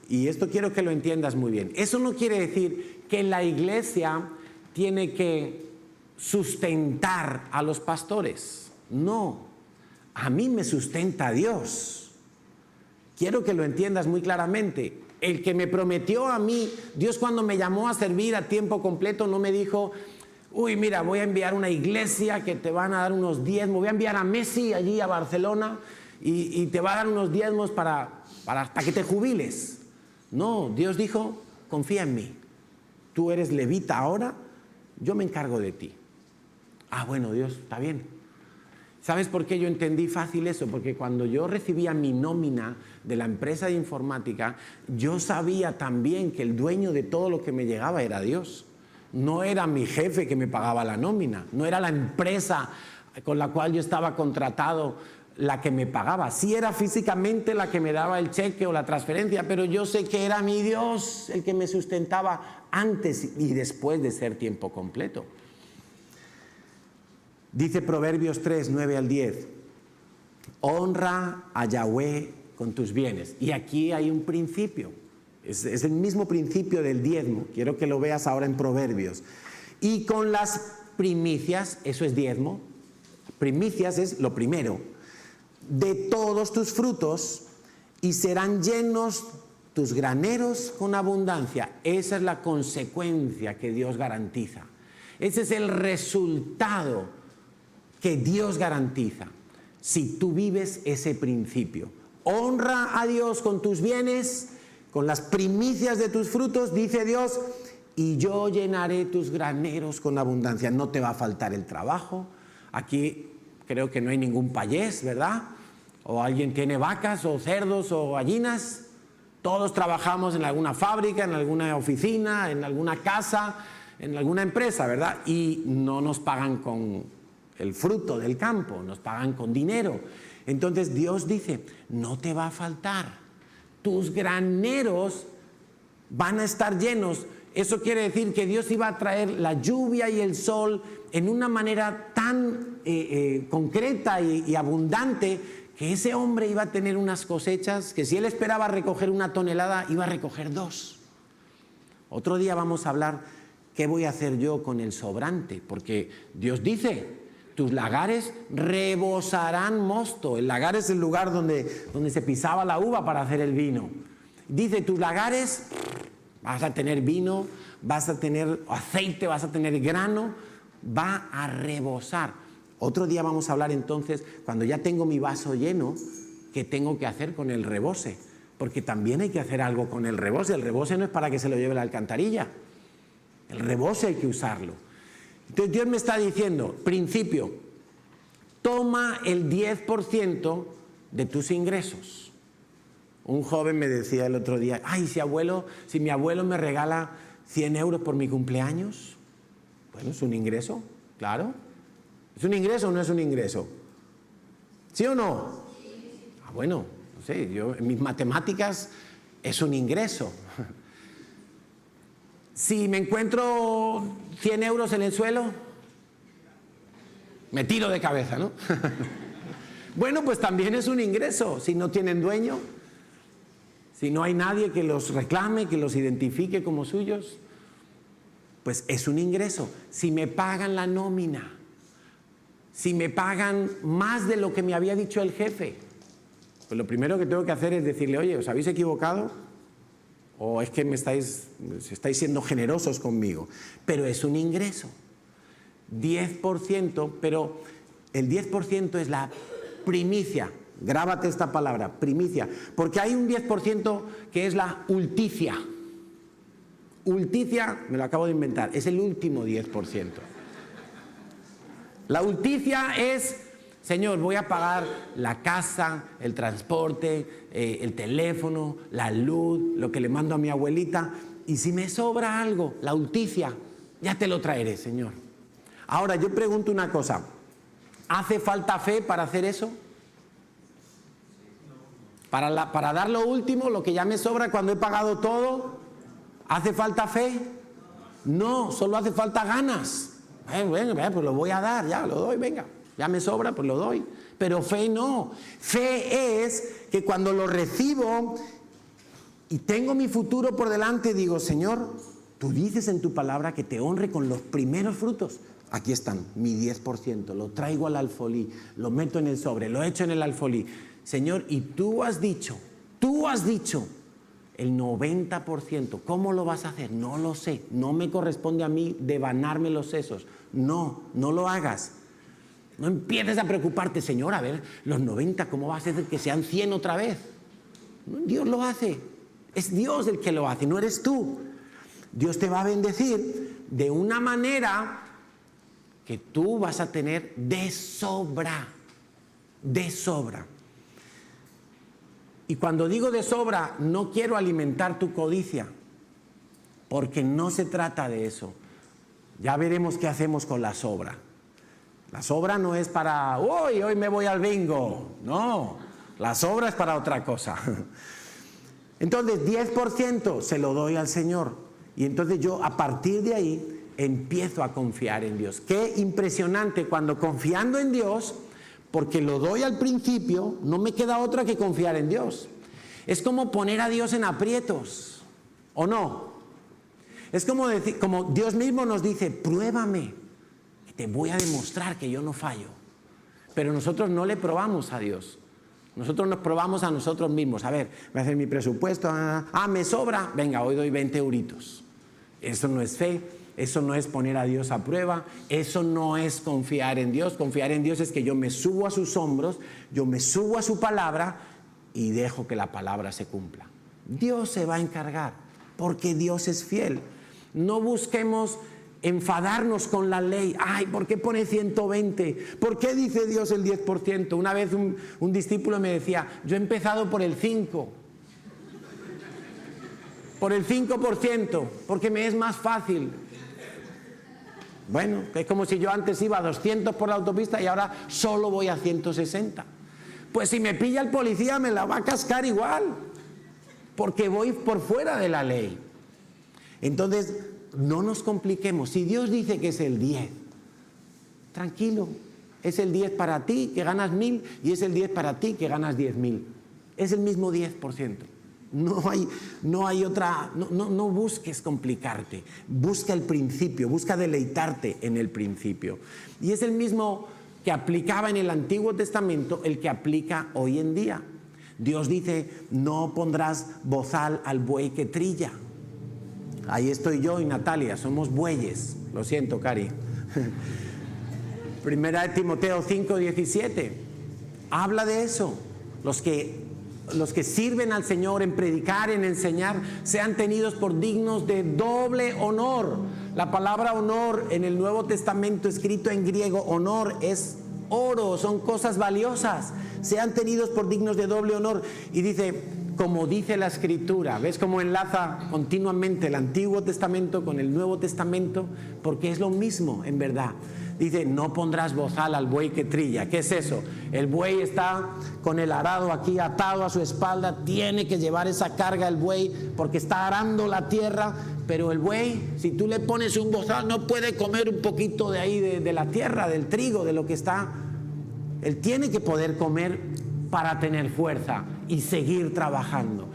y esto quiero que lo entiendas muy bien, eso no quiere decir que la iglesia tiene que sustentar a los pastores. No, a mí me sustenta Dios. Quiero que lo entiendas muy claramente. El que me prometió a mí, Dios cuando me llamó a servir a tiempo completo no me dijo, uy, mira, voy a enviar una iglesia que te van a dar unos diezmos, voy a enviar a Messi allí a Barcelona y te va a dar unos diezmos para que te jubiles. No, Dios dijo, confía en mí. Tú eres levita ahora, yo me encargo de ti. Ah, bueno, Dios, está bien. ¿Sabes por qué yo entendí fácil eso? Porque cuando yo recibía mi nómina de la empresa de informática, yo sabía también que el dueño de todo lo que me llegaba era Dios. No era mi jefe que me pagaba la nómina, no era la empresa con la cual yo estaba contratado la que me pagaba. Sí era físicamente la que me daba el cheque o la transferencia, pero yo sé que era mi Dios el que me sustentaba antes y después de ser tiempo completo. Dice Proverbios 3, 9 al 10, honra a Yahweh con tus bienes. Y aquí hay un principio, es el mismo principio del diezmo, quiero que lo veas ahora en Proverbios. Y con las primicias, eso es diezmo, primicias es lo primero, de todos tus frutos, y serán llenos tus graneros con abundancia. Esa es la consecuencia que Dios garantiza. Ese es el resultado que Dios garantiza si tú vives ese principio. Honra a Dios con tus bienes, con las primicias de tus frutos, dice Dios, y yo llenaré tus graneros con abundancia. No te va a faltar el trabajo. Aquí creo que no hay ningún payés, ¿verdad? O alguien tiene vacas o cerdos o gallinas. Todos trabajamos en alguna fábrica, en alguna oficina, en alguna casa, en alguna empresa, ¿verdad? Y no nos pagan con el fruto del campo, nos pagan con dinero. Entonces Dios dice, no te va a faltar, tus graneros van a estar llenos. Eso quiere decir que Dios iba a traer la lluvia y el sol en una manera tan concreta y abundante, que ese hombre iba a tener unas cosechas que si él esperaba recoger 1 tonelada, iba a recoger 2. Otro día vamos a hablar qué voy a hacer yo con el sobrante, porque Dios dice, tus lagares rebosarán mosto. El lagar es el lugar donde se pisaba la uva para hacer el vino. Dice, tus lagares, vas a tener vino, vas a tener aceite, vas a tener grano, va a rebosar. Otro día vamos a hablar entonces, cuando ya tengo mi vaso lleno, qué tengo que hacer con el rebose. Porque también hay que hacer algo con el rebose. El rebose no es para que se lo lleve la alcantarilla. El rebose hay que usarlo. Entonces Dios me está diciendo, principio, toma el 10% de tus ingresos. Un joven me decía el otro día, ay, si mi abuelo me regala 100 euros por mi cumpleaños, bueno, es un ingreso, claro. ¿Es un ingreso o no es un ingreso? ¿Sí o no? Ah, bueno, no sé, yo en mis matemáticas es un ingreso. Si me encuentro 100 euros en el suelo, me tiro de cabeza, ¿no? Bueno, pues también es un ingreso, si no tienen dueño, si no hay nadie que los reclame, que los identifique como suyos, pues es un ingreso. Si me pagan la nómina, si me pagan más de lo que me había dicho el jefe, pues lo primero que tengo que hacer es decirle, oye, ¿os habéis equivocado? O es que estáis siendo generosos conmigo. Pero es un ingreso. 10%, pero El 10% es la primicia. Grábate esta palabra, primicia. Porque hay un 10% que es la ulticia. Ulticia, me lo acabo de inventar, es el último 10%. La ulticia es, Señor, voy a pagar la casa, el transporte, el teléfono, la luz, lo que le mando a mi abuelita. Y si me sobra algo, la ulticia, ya te lo traeré, Señor. Ahora, yo pregunto una cosa. ¿Hace falta fe para hacer eso? Para dar lo último, lo que ya me sobra cuando he pagado todo. ¿Hace falta fe? No, solo hace falta ganas. Pues lo voy a dar, ya lo doy, venga. Ya me sobra, pues lo doy. Pero fe no. Fe es que cuando lo recibo y tengo mi futuro por delante, digo, Señor, tú dices en tu palabra que te honre con los primeros frutos. Aquí están, mi 10%, lo traigo al alfolí, lo meto en el sobre, lo echo en el alfolí. Señor, y tú has dicho, el 90%, ¿cómo lo vas a hacer? No lo sé, no me corresponde a mí devanarme los sesos. No lo hagas. No empieces a preocuparte, Señor, a ver, los 90, ¿cómo vas a hacer que sean 100 otra vez? Dios lo hace, es Dios el que lo hace, no eres tú. Dios te va a bendecir de una manera que tú vas a tener de sobra. Y cuando digo de sobra, no quiero alimentar tu codicia, porque no se trata de eso. Ya veremos qué hacemos con la sobra. La sobra no es para, hoy me voy al bingo. No, la sobra es para otra cosa. Entonces, 10% se lo doy al Señor. Y entonces yo, a partir de ahí, empiezo a confiar en Dios. Qué impresionante cuando confiando en Dios, porque lo doy al principio, no me queda otra que confiar en Dios. Es como poner a Dios en aprietos, ¿o no? Es como decir, como Dios mismo nos dice, pruébame, que te voy a demostrar que yo no fallo. Pero nosotros no le probamos a Dios. Nosotros nos probamos a nosotros mismos. A ver, voy a hacer mi presupuesto. Me sobra. Venga, hoy doy 20 euritos. Eso no es fe. Eso no es poner a Dios a prueba, eso no es confiar en Dios. Confiar en Dios es que yo me subo a sus hombros, yo me subo a su palabra y dejo que la palabra se cumpla. Dios se va a encargar, porque Dios es fiel. No busquemos enfadarnos con la ley. Ay, ¿por qué pone 120? ¿Por qué dice Dios el 10%? Una vez un discípulo me decía, yo he empezado por el 5%. Por el 5%, porque me es más fácil. Bueno, es como si yo antes iba a 200 por la autopista y ahora solo voy a 160. Pues si me pilla el policía me la va a cascar igual, porque voy por fuera de la ley. Entonces, no nos compliquemos. Si Dios dice que es el 10, tranquilo, es el 10 para ti que ganas 1000 y es el 10 para ti que ganas 10.000. Es el mismo 10%. No hay otra, no busques complicarte, busca el principio, busca deleitarte en el principio. Y es el mismo que aplicaba en el Antiguo Testamento, el que aplica hoy en día. Dios dice, no pondrás bozal al buey que trilla. Ahí estoy yo y Natalia, somos bueyes, lo siento, Cari. Primera de Timoteo 5:17, habla de eso, los que sirven al Señor en predicar, en enseñar, sean tenidos por dignos de doble honor. La palabra honor en el Nuevo Testamento, escrito en griego, honor es oro, son cosas valiosas. Sean tenidos por dignos de doble honor. Y dice, como dice la Escritura, ¿ves cómo enlaza continuamente el Antiguo Testamento con el Nuevo Testamento? Porque es lo mismo, en verdad. Dice, no pondrás bozal al buey que trilla. ¿Qué es eso? El buey está con el arado aquí atado a su espalda, tiene que llevar esa carga el buey porque está arando la tierra, pero el buey, si tú le pones un bozal, no puede comer un poquito de ahí de la tierra, del trigo, de lo que está. Él tiene que poder comer para tener fuerza y seguir trabajando.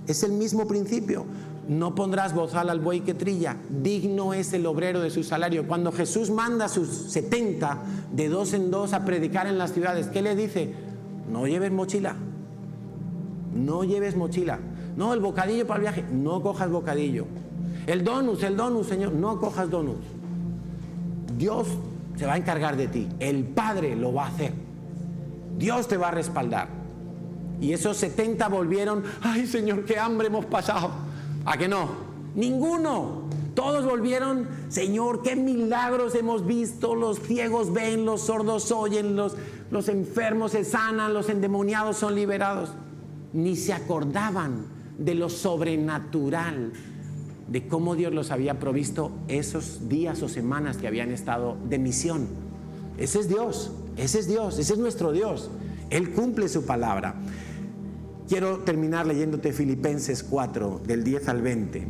Es el mismo principio. No pondrás bozal al buey que trilla, digno es el obrero de su salario. Cuando Jesús manda a sus 70 de 2 en 2 a predicar en las ciudades, ¿qué le dice? No lleves mochila, no lleves mochila. No, el bocadillo para el viaje, no cojas bocadillo. El donus, Señor, no cojas donus. Dios se va a encargar de ti. El Padre lo va a hacer. Dios te va a respaldar. Y esos 70 volvieron, ay Señor, qué hambre hemos pasado. ¿A que no? Ninguno. Todos volvieron, Señor, qué milagros hemos visto. Los ciegos ven, los sordos oyen, los enfermos se sanan, los endemoniados son liberados. Ni se acordaban de lo sobrenatural, de cómo Dios los había provisto esos días o semanas que habían estado de misión. Ese es Dios, ese es nuestro Dios. Él cumple su palabra. Quiero terminar leyéndote Filipenses 4, del 10 al 20,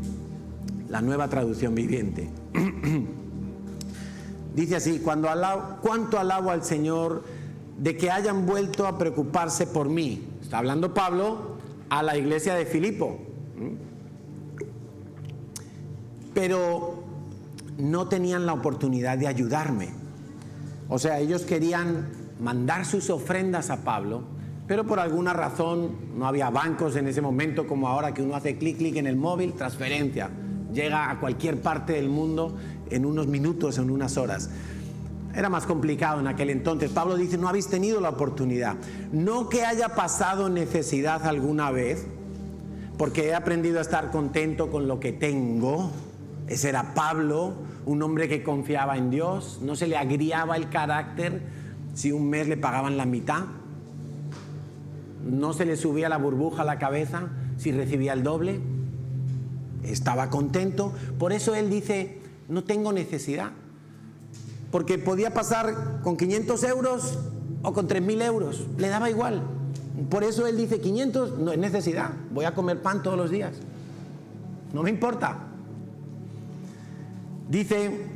la Nueva Traducción Viviente. Dice así: cuánto alabo al Señor de que hayan vuelto a preocuparse por mí. Está hablando Pablo a la iglesia de Filipo. Pero no tenían la oportunidad de ayudarme. O sea, ellos querían mandar sus ofrendas a Pablo, pero por alguna razón no había bancos en ese momento como ahora, que uno hace clic en el móvil, transferencia, llega a cualquier parte del mundo en unos minutos, en unas horas. Era más complicado en aquel entonces. Pablo dice: no habéis tenido la oportunidad. No que haya pasado necesidad alguna vez, porque he aprendido a estar contento con lo que tengo. Ese era Pablo, un hombre que confiaba en Dios. No se le agriaba el carácter si un mes le pagaban la mitad. No se le subía la burbuja a la cabeza si recibía el doble. Estaba contento. Por eso él dice: no tengo necesidad. Porque podía pasar con 500 euros o con 3.000 euros. Le daba igual. Por eso él dice: 500 no es necesidad. Voy a comer pan todos los días. No me importa. Dice: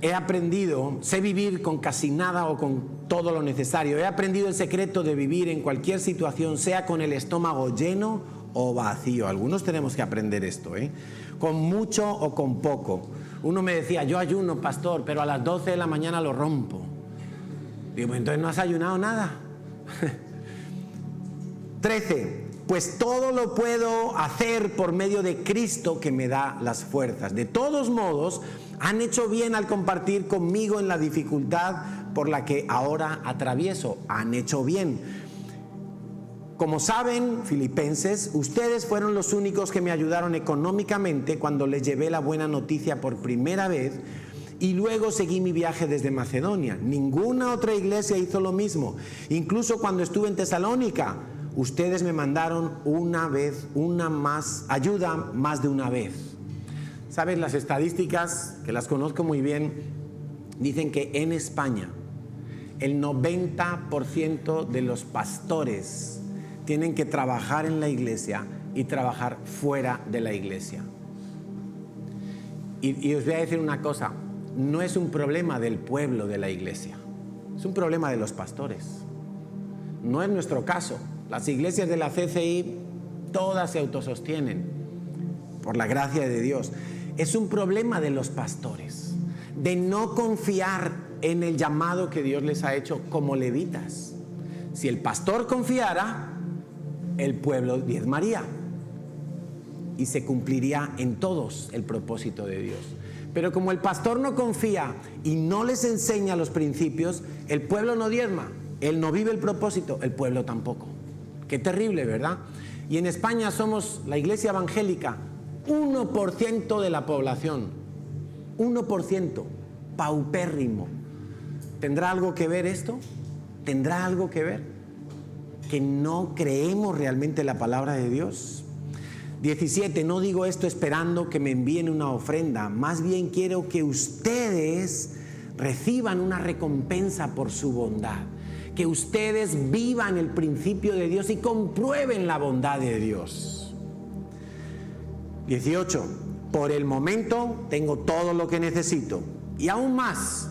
he aprendido, sé vivir con casi nada o con todo lo necesario. He aprendido el secreto de vivir en cualquier situación, sea con el estómago lleno o vacío. Algunos tenemos que aprender esto, con mucho o con poco. Uno me decía: yo ayuno, pastor, pero a las 12 de la mañana lo rompo. Digo: pues entonces no has ayunado nada. 13. Pues todo lo puedo hacer por medio de Cristo que me da las fuerzas. De todos modos, han hecho bien al compartir conmigo en la dificultad por la que ahora atravieso. Han hecho bien. Como saben, filipenses, ustedes fueron los únicos que me ayudaron económicamente cuando les llevé la buena noticia por primera vez, y luego seguí mi viaje desde Macedonia. Ninguna otra iglesia hizo lo mismo. Incluso cuando estuve en Tesalónica, ustedes me mandaron ayuda más de una vez. ¿Sabes? Las estadísticas, que las conozco muy bien, dicen que en España el 90% de los pastores tienen que trabajar en la iglesia y trabajar fuera de la iglesia. Y os voy a decir una cosa: no es un problema del pueblo de la iglesia, es un problema de los pastores. No es nuestro caso. Las iglesias de la CCI todas se autosostienen por la gracia de Dios. Es un problema de los pastores, de no confiar en el llamado que Dios les ha hecho como levitas. Si el pastor confiara, el pueblo diezmaría y se cumpliría en todos el propósito de Dios. Pero como el pastor no confía y no les enseña los principios, el pueblo no diezma, él no vive el propósito, el pueblo tampoco. Qué terrible, ¿verdad? Y en España somos la iglesia evangélica 1% de la población. 1%, paupérrimo. ¿Tendrá algo que ver esto? ¿Tendrá algo que ver? ¿Que no creemos realmente la palabra de Dios? 17. No digo esto esperando que me envíen una ofrenda. Más bien quiero que ustedes reciban una recompensa por su bondad. Que ustedes vivan el principio de Dios y comprueben la bondad de Dios. 18. Por el momento tengo todo lo que necesito. Y aún más,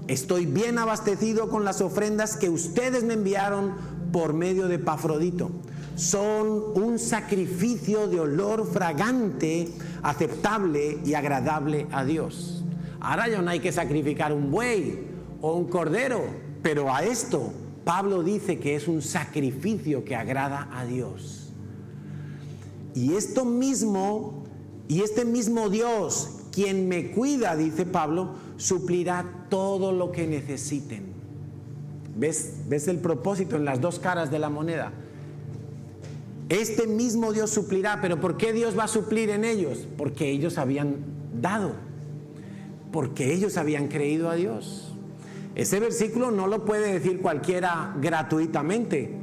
estoy bien abastecido con las ofrendas que ustedes me enviaron por medio de Epafrodito. Son un sacrificio de olor fragante, aceptable y agradable a Dios. Ahora ya no hay que sacrificar un buey o un cordero, pero a esto Pablo dice que es un sacrificio que agrada a Dios. Y este mismo Dios, quien me cuida, dice Pablo, suplirá todo lo que necesiten. ¿Ves el propósito en las dos caras de la moneda? Este mismo Dios suplirá, pero ¿por qué Dios va a suplir en ellos? Porque ellos habían dado, porque ellos habían creído a Dios. Ese versículo no lo puede decir cualquiera gratuitamente.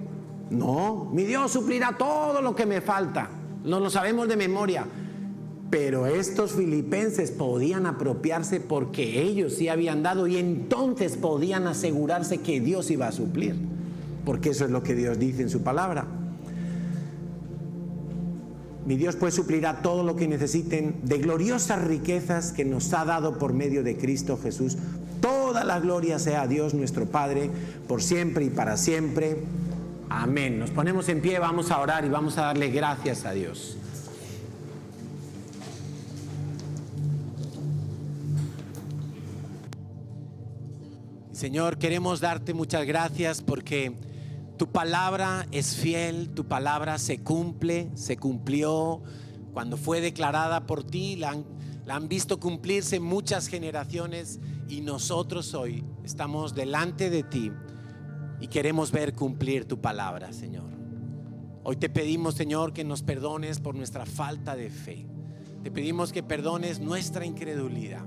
No, mi Dios suplirá todo lo que me falta. No lo sabemos de memoria. Pero estos filipenses podían apropiarse porque ellos sí habían dado, y entonces podían asegurarse que Dios iba a suplir, porque eso es lo que Dios dice en su palabra. Mi Dios pues suplirá todo lo que necesiten de gloriosas riquezas que nos ha dado por medio de Cristo Jesús. Toda la gloria sea a Dios nuestro Padre, por siempre y para siempre. Amén. Nos ponemos en pie, vamos a orar y vamos a darle gracias a Dios. Señor, queremos darte muchas gracias porque tu palabra es fiel, tu palabra se cumple, se cumplió cuando fue declarada por ti, la han visto cumplirse muchas generaciones, y nosotros hoy estamos delante de ti y queremos ver cumplir tu palabra, Señor. Hoy te pedimos, Señor, que nos perdones por nuestra falta de fe. Te pedimos que perdones nuestra incredulidad.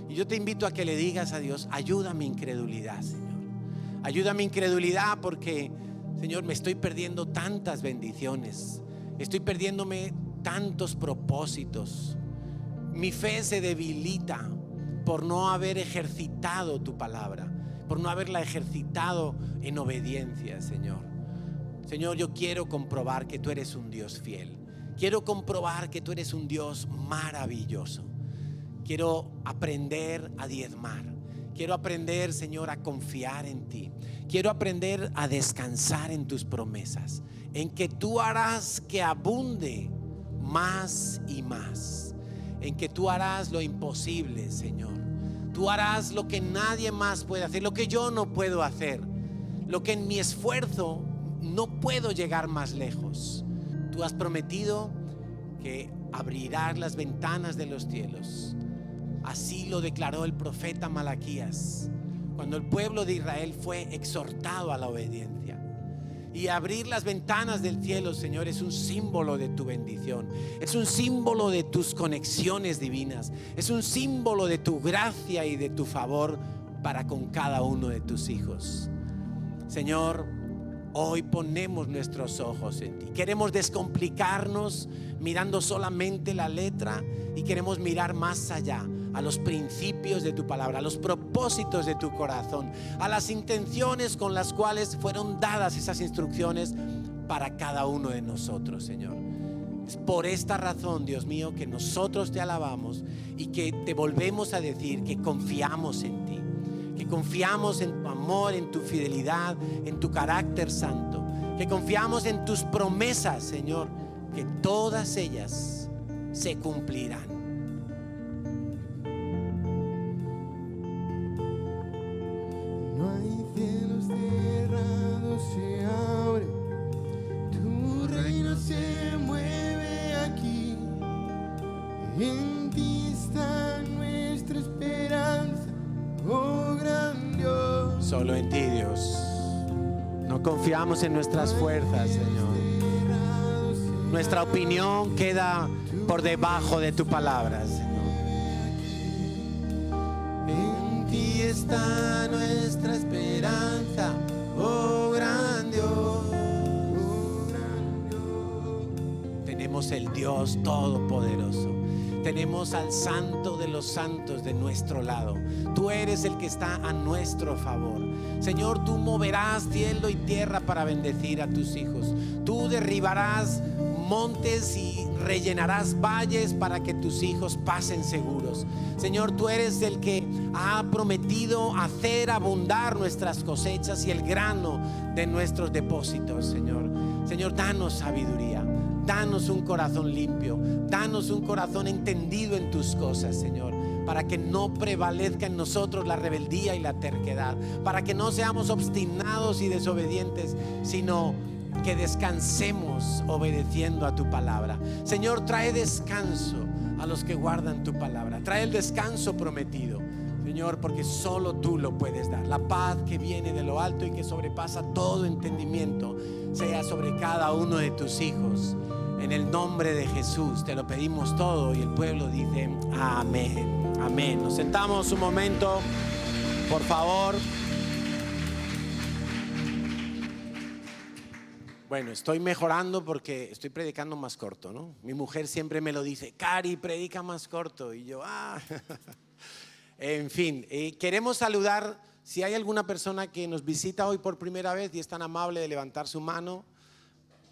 Y yo te invito a que le digas a Dios: ayuda a mi incredulidad, Señor. Ayuda a mi incredulidad porque, Señor, me estoy perdiendo tantas bendiciones. Estoy perdiéndome tantos propósitos. Mi fe se debilita por no haber ejercitado tu palabra, por no haberla ejercitado en obediencia, Señor. Señor, yo quiero comprobar que tú eres un Dios fiel. Quiero comprobar que tú eres un Dios maravilloso. Quiero aprender a diezmar. Quiero aprender, Señor, a confiar en ti. Quiero aprender a descansar en tus promesas, en que tú harás que abunde más y más, en que tú harás lo imposible, Señor. Tú harás lo que nadie más puede hacer, lo que yo no puedo hacer, lo que en mi esfuerzo no puedo llegar más lejos. Tú has prometido que abrirás las ventanas de los cielos. Así lo declaró el profeta Malaquías cuando el pueblo de Israel fue exhortado a la obediencia. Y abrir las ventanas del cielo, Señor, es un símbolo de tu bendición, es un símbolo de tus conexiones divinas, es un símbolo de tu gracia y de tu favor para con cada uno de tus hijos. Señor, hoy ponemos nuestros ojos en ti. Queremos descomplicarnos mirando solamente la letra y queremos mirar más allá, a los principios de tu palabra, a los propósitos de tu corazón, a las intenciones con las cuales fueron dadas esas instrucciones para cada uno de nosotros, Señor. Es por esta razón, Dios mío, que nosotros te alabamos y que te volvemos a decir que confiamos en ti, que confiamos en tu amor, en tu fidelidad, en tu carácter santo, que confiamos en tus promesas, Señor, que todas ellas se cumplirán. No hay cielos cerrados, se abre, tu reino se mueve aquí. En ti está nuestra esperanza, oh gran Dios. Solo en ti, Dios. No confiamos en nuestras fuerzas, Señor. Nuestra opinión queda por debajo de tu palabra, Señor. En ti está nuestra esperanza, oh gran Dios, oh gran Dios. Tenemos el Dios Todopoderoso. Tenemos al Santo de los Santos de nuestro lado. Tú eres el que está a nuestro favor. Señor, tú moverás cielo y tierra para bendecir a tus hijos. Tú derribarás montes y rellenarás valles para que tus hijos pasen seguros. Señor, tú eres el que ha prometido hacer abundar nuestras cosechas y el grano de nuestros depósitos, Señor. Señor, danos sabiduría. Danos un corazón limpio, danos un corazón entendido en tus cosas, Señor, para que no prevalezca en nosotros la rebeldía y la terquedad, para que no seamos obstinados y desobedientes, sino que descansemos obedeciendo a tu palabra. Señor, trae descanso a los que guardan tu palabra, trae el descanso prometido. Señor, porque solo tú lo puedes dar. La paz que viene de lo alto y que sobrepasa todo entendimiento sea sobre cada uno de tus hijos. En el nombre de Jesús te lo pedimos todo, y el pueblo dice amén, amén. Nos sentamos un momento, por favor. Bueno, estoy mejorando porque estoy predicando más corto, ¿no? Mi mujer siempre me lo dice: Cari, predica más corto. Y yo, En fin, queremos saludar, si hay alguna persona que nos visita hoy por primera vez y es tan amable de levantar su mano.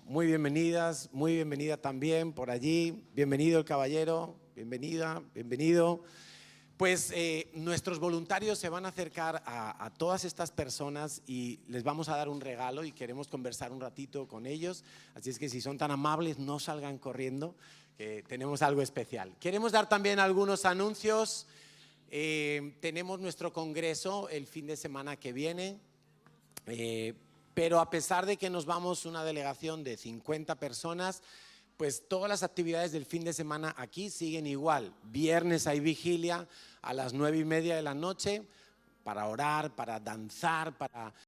Muy bienvenidas, muy bienvenida también por allí. Bienvenido el caballero, bienvenida, bienvenido. Pues nuestros voluntarios se van a acercar a todas estas personas y les vamos a dar un regalo y queremos conversar un ratito con ellos. Así es que si son tan amables, no salgan corriendo, que tenemos algo especial. Queremos dar también algunos anuncios. Tenemos nuestro congreso el fin de semana que viene, pero a pesar de que nos vamos una delegación de 50 personas, pues todas las actividades del fin de semana aquí siguen igual. Viernes hay vigilia a las 9:30 de la noche para orar, para danzar, para